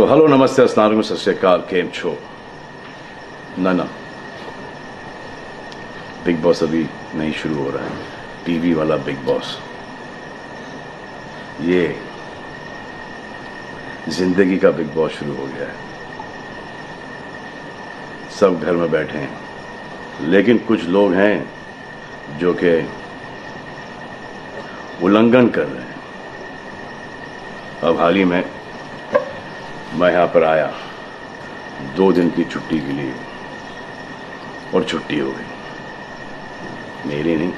Hello नमस्ते अस्सलाम वालेकुम सत श्री अकाल केम छो ना बिग बॉस अभी नहीं शुरू हो रहा है। टीवी वाला बिग बॉस, ये जिंदगी का बिग बॉस शुरू हो गया है। सब घर में बैठे हैं, लेकिन कुछ लोग हैं जो कि उल्लंघन कर रहे हैं। अब हाल ही में मैं यहाँ पर आया 2 दिन की छुट्टी के लिए, और छुट्टी हो गई। मेरी नहीं,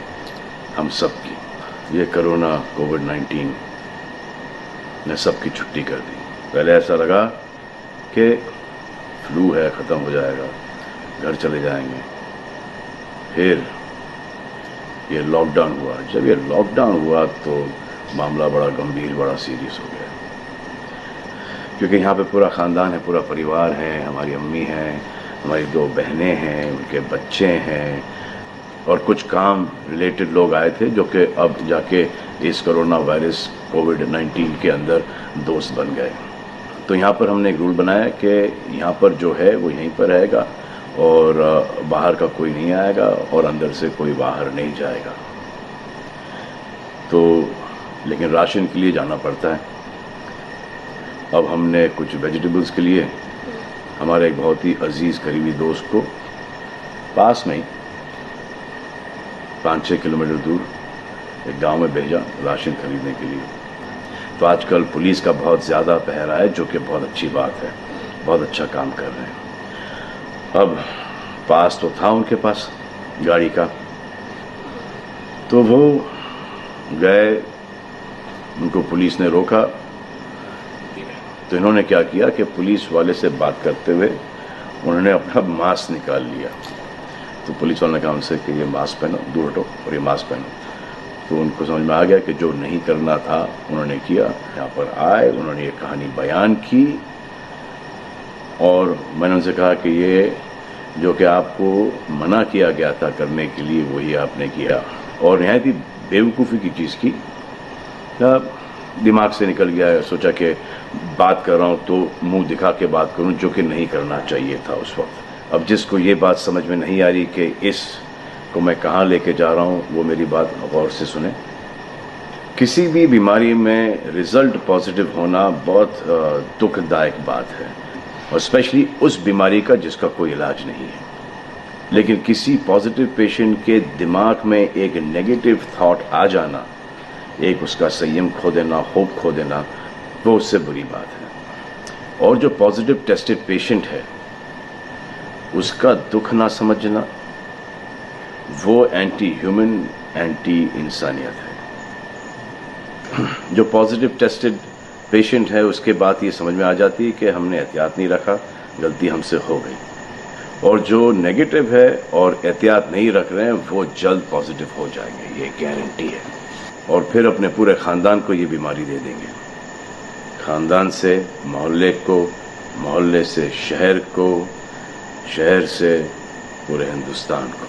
हम सब की। ये कोरोना कोविड-19 ने सबकी छुट्टी कर दी। पहले ऐसा लगा कि फ्लू है, ख़त्म हो जाएगा, घर चले जाएंगे। फिर ये लॉकडाउन हुआ। जब ये लॉकडाउन हुआ तो मामला बड़ा गंभीर, बड़ा सीरियस हो गया, क्योंकि यहाँ पे पूरा ख़ानदान है, पूरा परिवार है। हमारी अम्मी हैं, हमारी 2 बहनें हैं, उनके बच्चे हैं, और कुछ काम रिलेटेड लोग आए थे जो कि अब जाके इस कोरोना वायरस कोविड-19 के अंदर दोस्त बन गए। तो यहाँ पर हमने एक रूल बनाया कि यहाँ पर जो है वो यहीं पर रहेगा, और बाहर का कोई नहीं आएगा, और अंदर से कोई बाहर नहीं जाएगा। तो लेकिन राशन के लिए जाना पड़ता है। अब हमने कुछ वेजिटेबल्स के लिए हमारे एक बहुत ही अजीज़ करीबी दोस्त को पास में ही 5-6 किलोमीटर दूर एक गांव में भेजा राशन खरीदने के लिए। तो आजकल पुलिस का बहुत ज़्यादा पहरा है, जो कि बहुत अच्छी बात है, बहुत अच्छा काम कर रहे हैं। अब पास तो था उनके पास गाड़ी का, तो वो गए, उनको पुलिस ने रोका। तो इन्होंने क्या किया कि पुलिस वाले से बात करते हुए उन्होंने अपना मास्क निकाल लिया। तो पुलिस वाले ने कहा उनसे कि ये मास्क पहनो, दूर हटो और ये मास्क पहनो। तो उनको समझ में आ गया कि जो नहीं करना था उन्होंने किया। यहाँ पर आए, उन्होंने ये कहानी बयान की, और मैंने उनसे कहा कि ये जो कि आपको मना किया गया था करने के लिए, वही आपने किया, और नहायत ही बेवकूफ़ी की चीज़ की। दिमाग से निकल गया। सोचा कि बात कर रहा हूँ तो मुंह दिखा के बात करूँ, जो कि नहीं करना चाहिए था उस वक्त। अब जिसको ये बात समझ में नहीं आ रही कि इस को मैं कहाँ लेके जा रहा हूँ, वो मेरी बात गौर से सुने। किसी भी बीमारी में रिज़ल्ट पॉजिटिव होना बहुत दुखदायक बात है, और स्पेशली उस बीमारी का जिसका कोई इलाज नहीं है। लेकिन किसी पॉजिटिव पेशेंट के दिमाग में एक नेगेटिव थॉट आ जाना, एक उसका संयम खो देना, होप खो देना, वो उससे बुरी बात है। और जो पॉजिटिव टेस्टेड पेशेंट है, उसका दुख ना समझना, वो एंटी ह्यूमन, एंटी इंसानियत है। जो पॉजिटिव टेस्टेड पेशेंट है, उसके बाद ये समझ में आ जाती है कि हमने एहतियात नहीं रखा, गलती हमसे हो गई। और जो नेगेटिव है और एहतियात नहीं रख रहे हैं, वो जल्द पॉजिटिव हो जाएंगे, ये गारंटी है। और फिर अपने पूरे ख़ानदान को ये बीमारी दे देंगे। ख़ानदान से मोहल्ले को, मोहल्ले से शहर को, शहर से पूरे हिंदुस्तान को।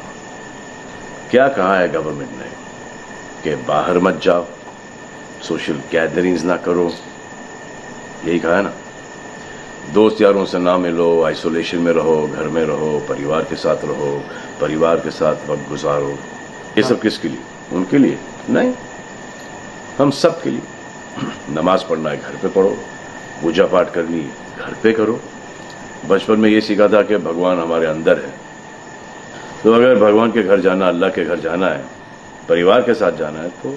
क्या कहा है गवर्नमेंट ने कि बाहर मत जाओ, सोशल गैदरिंग्स ना करो, यही कहा है ना। दोस्त यारों से ना मिलो, आइसोलेशन में रहो, घर में रहो, परिवार के साथ रहो, परिवार के साथ वक्त गुजारो। ये सब किसके लिए? उनके लिए नहीं, हम सब के लिए। नमाज पढ़ना है घर पे पढ़ो, पूजा पाठ करनी है घर पे करो। बचपन में ये सीखा था कि भगवान हमारे अंदर है, तो अगर भगवान के घर जाना, अल्लाह के घर जाना है, परिवार के साथ जाना है, तो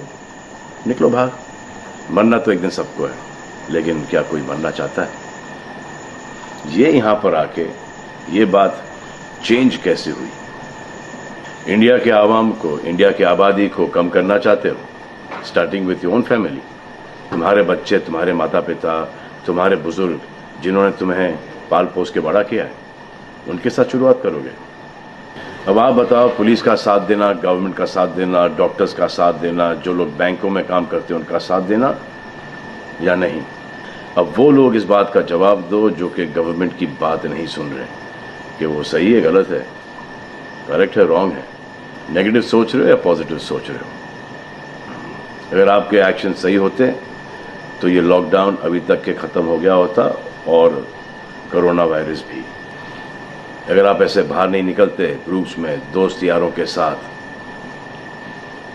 निकलो बाहर। मरना तो एक दिन सबको है, लेकिन क्या कोई मरना चाहता है? ये यहाँ पर आके ये बात चेंज कैसे हुई? इंडिया के आवाम को, इंडिया की आबादी को कम करना चाहते हो? Starting with your own family. तुम्हारे बच्चे, तुम्हारे माता पिता, तुम्हारे बुजुर्ग, जिन्होंने तुम्हें पाल पोस के बड़ा किया है, उनके साथ शुरुआत करोगे। अब आप बताओ, पुलिस का साथ देना, गवर्नमेंट का साथ देना, डॉक्टर्स का साथ देना, जो लोग बैंकों में काम करते हैं उनका साथ देना या नहीं? अब वो लोग इस बात का जवाब दो जो कि गवर्नमेंट की बात नहीं सुन रहे, कि वो सही है, गलत है, करेक्ट है, रॉन्ग है, नेगेटिव सोच रहे हो या पॉजिटिव सोच रहे हो। अगर आपके एक्शन सही होते तो ये लॉकडाउन अभी तक के ख़त्म हो गया होता, और कोरोना वायरस भी। अगर आप ऐसे बाहर नहीं निकलते ग्रुप्स में दोस्त यारों के साथ,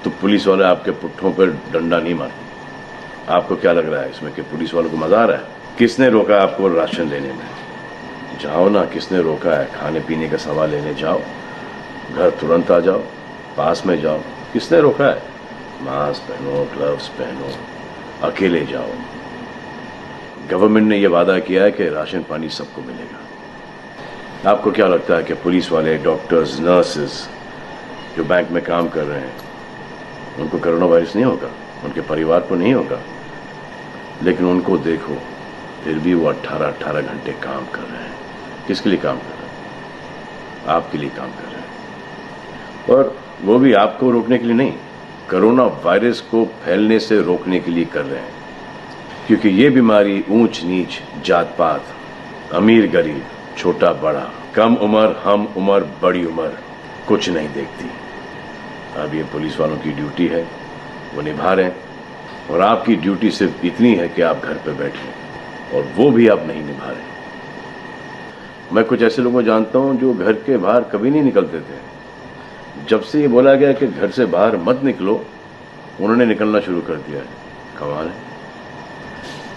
तो पुलिस वाले आपके पुट्ठों पर डंडा नहीं मारते। आपको क्या लग रहा है इसमें कि पुलिस वालों को मजा आ रहा है? किसने रोका आपको राशन लेने में? जाओ ना, किसने रोका है? खाने पीने का सामान लेने जाओ, घर तुरंत आ जाओ, पास में जाओ, किसने रोका है? मास्क पहनो, ग्लव्स पहनो, अकेले जाओ। गवर्नमेंट ने यह वादा किया है कि राशन पानी सबको मिलेगा। आपको क्या लगता है कि पुलिस वाले, डॉक्टर्स, नर्सेस जो बैंक में काम कर रहे हैं, उनको कोरोना वायरस नहीं होगा? उनके परिवार को नहीं होगा? लेकिन उनको देखो, फिर भी वो 18-18 घंटे काम कर रहे हैं। किसके लिए काम कर रहे हैं? आपके लिए काम कर रहे हैं। और वो भी आपको रोकने के लिए नहीं, कोरोना वायरस को फैलने से रोकने के लिए कर रहे हैं। क्योंकि ये बीमारी ऊंच नीच, जात पात, अमीर गरीब, छोटा बड़ा, कम उम्र, हम उम्र, बड़ी उम्र कुछ नहीं देखती। अब ये पुलिस वालों की ड्यूटी है, वो निभा रहे हैं। और आपकी ड्यूटी सिर्फ इतनी है कि आप घर पे बैठे, और वो भी आप नहीं निभा रहे। मैं कुछ ऐसे लोगों को जानता हूं जो घर के बाहर कभी नहीं निकलते थे। जब से ये बोला गया कि घर से बाहर मत निकलो, उन्होंने निकलना शुरू कर दिया है। कमाल है।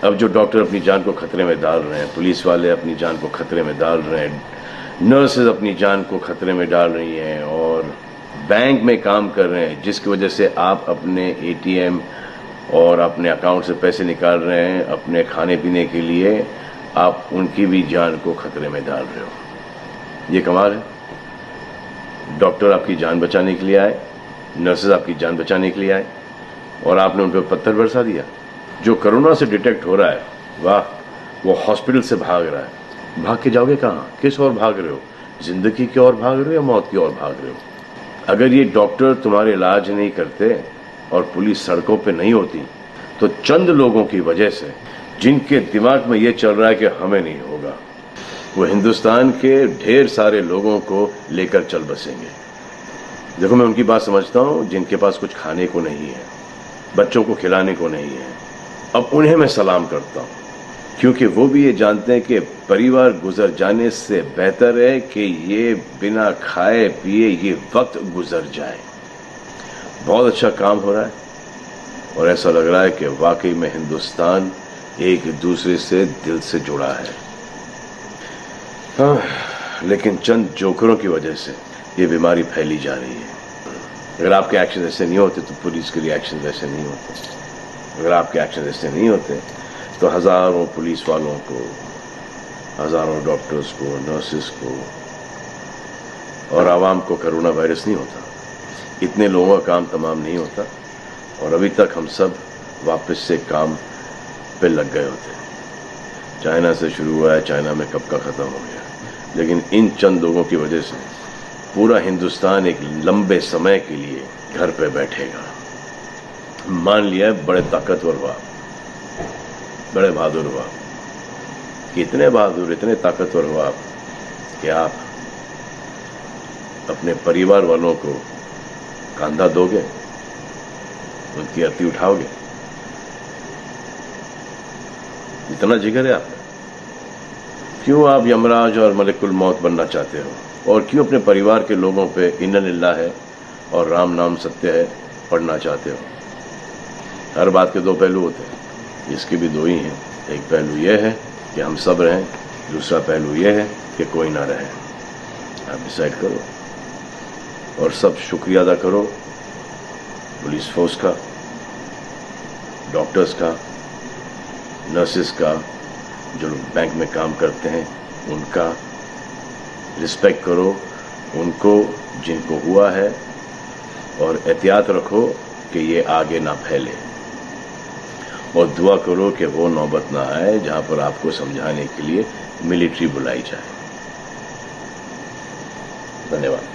अब जो डॉक्टर अपनी जान को खतरे में डाल रहे हैं, पुलिस वाले अपनी जान को खतरे में डाल रहे हैं, नर्सेज अपनी जान को खतरे में डाल रही हैं, और बैंक में काम कर रहे हैं, जिसकी वजह से आप अपने एटीएम और अपने अकाउंट से पैसे निकाल रहे हैं अपने खाने पीने के लिए, आप उनकी भी जान को खतरे में डाल रहे हो। ये कमाल है। डॉक्टर आपकी जान बचाने के लिए आए, नर्सेज आपकी जान बचाने के लिए आए, और आपने उन पर पत्थर बरसा दिया। जो कोरोना से डिटेक्ट हो रहा है, वाह, वो हॉस्पिटल से भाग रहा है। भाग के जाओगे कहाँ? किस ओर भाग रहे हो? जिंदगी की ओर भाग रहे हो या मौत की ओर भाग रहे हो? अगर ये डॉक्टर तुम्हारे इलाज नहीं करते और पुलिस सड़कों पे नहीं होती, तो चंद लोगों की वजह से, जिनके दिमाग में ये चल रहा है कि हमें नहीं होगा, वो हिंदुस्तान के ढेर सारे लोगों को लेकर चल बसेंगे। देखो, मैं उनकी बात समझता हूँ जिनके पास कुछ खाने को नहीं है, बच्चों को खिलाने को नहीं है। अब उन्हें मैं सलाम करता हूँ, क्योंकि वो भी ये जानते हैं कि परिवार गुजर जाने से बेहतर है कि ये बिना खाए पिए ये वक्त गुजर जाए। बहुत अच्छा काम हो रहा है, और ऐसा लग रहा है कि वाकई में हिंदुस्तान एक दूसरे से दिल से जुड़ा है। हाँ, लेकिन चंद जोकरों की वजह से ये बीमारी फैली जा रही है। अगर आपके एक्शन ऐसे नहीं होते तो पुलिस के लिए एक्शन ऐसे नहीं होते। अगर आपके एक्शन ऐसे नहीं होते तो हजारों पुलिस वालों को, हजारों डॉक्टर्स को, नर्सेस को और आवाम को कोरोना वायरस नहीं होता। इतने लोगों का काम तमाम नहीं होता, और अभी तक हम सब वापस से काम पे लग गए होते। चाइना से शुरू हुआ है, चाइना में कब का ख़त्म हो गया। लेकिन इन चंद लोगों की वजह से पूरा हिंदुस्तान एक लंबे समय के लिए घर पे बैठेगा। मान लिया है बड़े ताकतवर हुआ, बड़े बहादुर हुआ। इतने बहादुर, इतने ताकतवर हुआ आप कि आप अपने परिवार वालों को कंधा दोगे, उनकी अर्थी उठाओगे। इतना जिगर है आपका। क्यों आप यमराज और मलिकुल मौत बनना चाहते हो? और क्यों अपने परिवार के लोगों पे इन्ना लिल्लाह है और राम नाम सत्य है पढ़ना चाहते हो? हर बात के दो पहलू होते हैं, इसके भी दो ही हैं। एक पहलू यह है कि हम सब रहें, दूसरा पहलू यह है कि कोई ना रहे। आप डिसाइड करो, और सब शुक्रिया अदा करो पुलिस फोर्स का, डॉक्टर्स का, नर्सेस का, जो लोग बैंक में काम करते हैं उनका। रिस्पेक्ट करो उनको जिनको हुआ है, और एहतियात रखो कि ये आगे ना फैले, और दुआ करो कि वो नौबत ना आए जहां पर आपको समझाने के लिए मिलिट्री बुलाई जाए। धन्यवाद।